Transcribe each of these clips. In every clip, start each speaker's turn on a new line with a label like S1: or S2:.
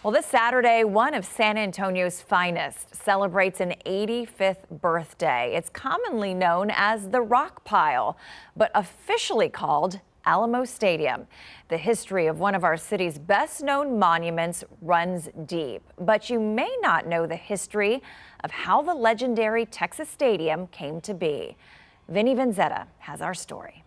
S1: Well, this Saturday, one of San Antonio's finest celebrates an 85th birthday. It's commonly known as the Rock Pile, but officially called Alamo Stadium. The history of one of our city's best-known monuments runs deep, but you may not know the history of how the legendary Texas Stadium came to be. Vinny Vanzetta has our story.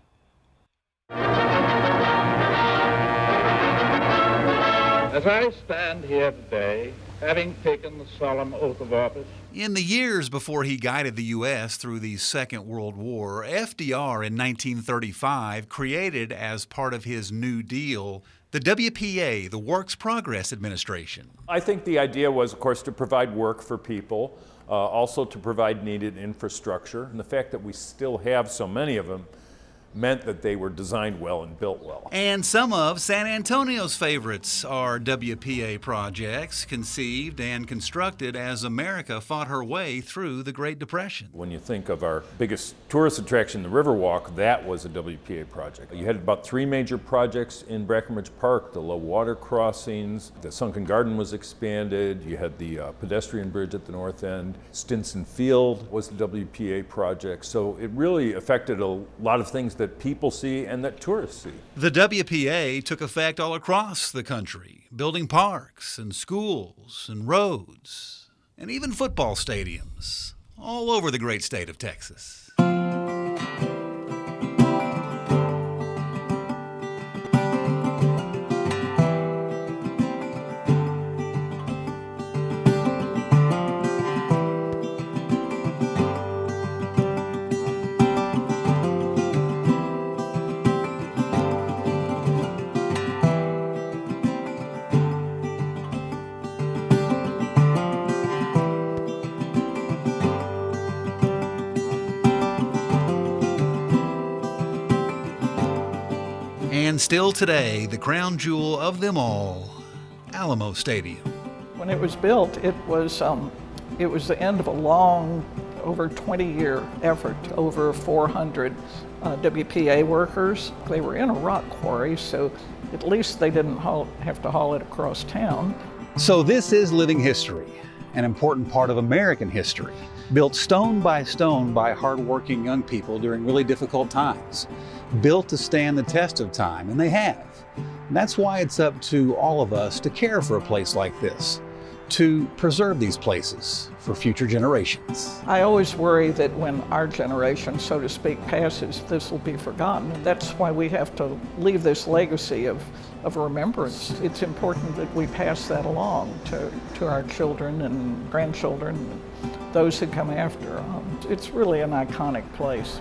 S2: As I stand here today, having taken the solemn oath of office.
S3: In the years before he guided the U.S. through the Second World War, FDR in 1935 created, as part of his New Deal, the WPA, the Works Progress Administration.
S4: I think the idea was, of course, to provide work for people, also to provide needed infrastructure. And the fact that we still have so many of them meant that they were designed well and built well.
S3: And some of San Antonio's favorites are WPA projects conceived and constructed as America fought her way through the Great Depression.
S4: When you think of our biggest tourist attraction, the Riverwalk, that was a WPA project. You had about 3 major projects in Breckenridge Park: the low water crossings, the Sunken Garden was expanded, you had the pedestrian bridge at the north end, Stinson Field was the WPA project. So it really affected a lot of things that people see and that tourists see.
S3: The WPA took effect all across the country, building parks and schools and roads and even football stadiums all over the great state of Texas. And still today, the crown jewel of them all, Alamo Stadium.
S5: When it was built, it was the end of a long, over 20-year effort. Over 400 WPA workers. They were in a rock quarry, so at least they didn't have to haul it across town.
S3: So this is living history, an important part of American history, built stone by hardworking young people during really difficult times, built to stand the test of time, and they have. And that's why it's up to all of us to care for a place like this, to preserve these places for future generations.
S5: I always worry that when our generation, so to speak, passes, this will be forgotten. And that's why we have to leave this legacy of remembrance. It's important that we pass that along to our children and grandchildren, and those who come after. It's really an iconic place.